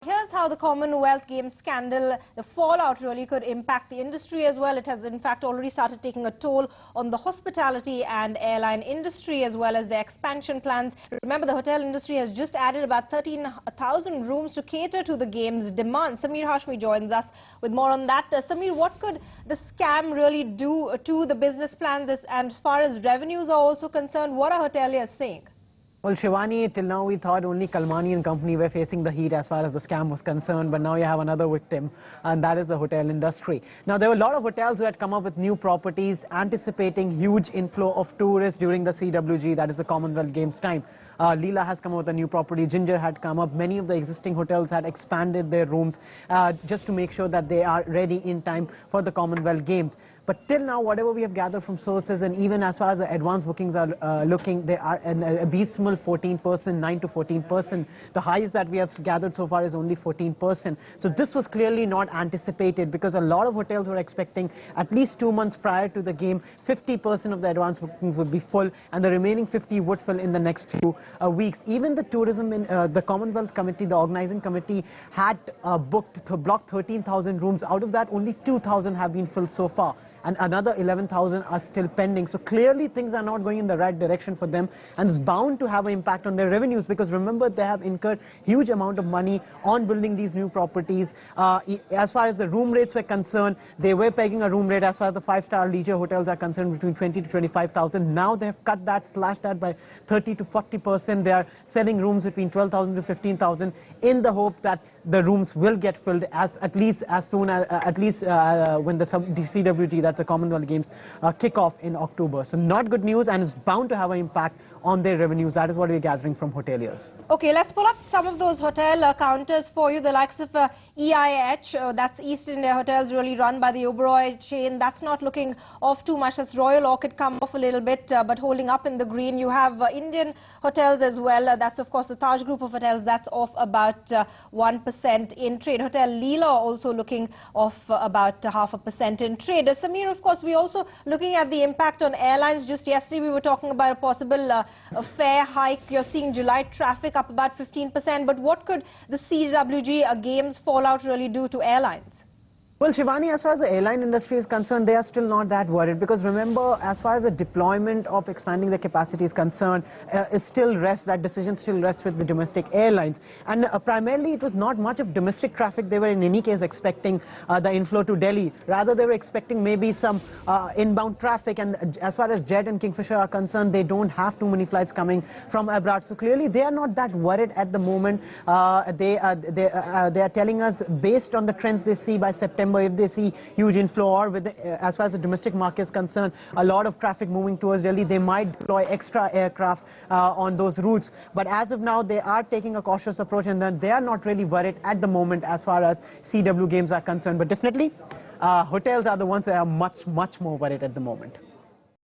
Here's how the Commonwealth Games scandal, the fallout really could impact the industry as well. It has in fact already started taking a toll on the hospitality and airline industry as well as their expansion plans. Remember, the hotel industry has just added about 13,000 rooms to cater to the Games demand. Samir Hashmi joins us with more on that. Samir, what could the scam really do to the business plans? And as far as revenues are also concerned, what are hoteliers saying? Well, Shivani, till now we thought only Kalmani and company were facing the heat as far as the scam was concerned, but now you have another victim, and that is the hotel industry. Now, there were a lot of hotels who had come up with new properties, anticipating huge inflow of tourists during the CWG, that is the Commonwealth Games time. Leela has come up with a new property, Ginger had come up, many of the existing hotels had expanded their rooms just to make sure that they are ready in time for the Commonwealth Games. But till now, whatever we have gathered from sources, and even as far as the advance bookings are looking, they are an abysmal 14%, 9 to 14%. The highest that we have gathered so far is only 14%. So this was clearly not anticipated, because a lot of hotels were expecting at least 2 months prior to the game, 50% of the advance bookings would be full, and the remaining 50 would fill in the next few weeks. Even the tourism in the Commonwealth Committee, the organizing committee, had blocked 13,000 rooms. Out of that, only 2,000 have been filled so far, and another 11,000 are still pending. So clearly things are not going in the right direction for them, and it's bound to have an impact on their revenues, because remember, they have incurred huge amount of money on building these new properties. As far as the room rates were concerned, they were pegging a room rate as far as the 5-star leisure hotels are concerned between 20 to 25,000. Now they have cut that, slashed that by 30 to 40%. They are selling rooms between 12,000 to 15,000 in the hope that the rooms will get filled at least when the CWT, that's the Commonwealth Games, kick off in October. So not good news, and it's bound to have an impact on their revenues. That is what we're gathering from hoteliers. Okay, let's pull up some of those hotel counters for you. The likes of EIH, that's East India Hotels, really run by the Oberoi chain. That's not looking off too much. That's Royal Orchid, come off a little bit, but holding up in the green. You have Indian hotels as well. That's of course the Taj group of hotels. That's off about 1% in trade. Hotel Leela also looking off about 0.5% in trade. Samir, of course, we're also looking at the impact on airlines. Just yesterday we were talking about a possible fare hike. You're seeing July traffic up about 15%, but what could the CWG Games fallout really do to airlines? Well, Shivani, as far as the airline industry is concerned, they are still not that worried, because remember, as far as the deployment of expanding the capacity is concerned, that decision still rests with the domestic airlines. And primarily, it was not much of domestic traffic they were in any case expecting the inflow to Delhi. Rather, they were expecting maybe some inbound traffic, and as far as Jet and Kingfisher are concerned, they don't have too many flights coming from abroad. So clearly, they are not that worried at the moment. They are telling us, based on the trends they see by September, if they see huge inflow, or as far as the domestic market is concerned, a lot of traffic moving towards Delhi, they might deploy extra aircraft on those routes. But as of now, they are taking a cautious approach, and then they are not really worried at the moment as far as CW Games are concerned. But definitely, hotels are the ones that are much more worried at the moment.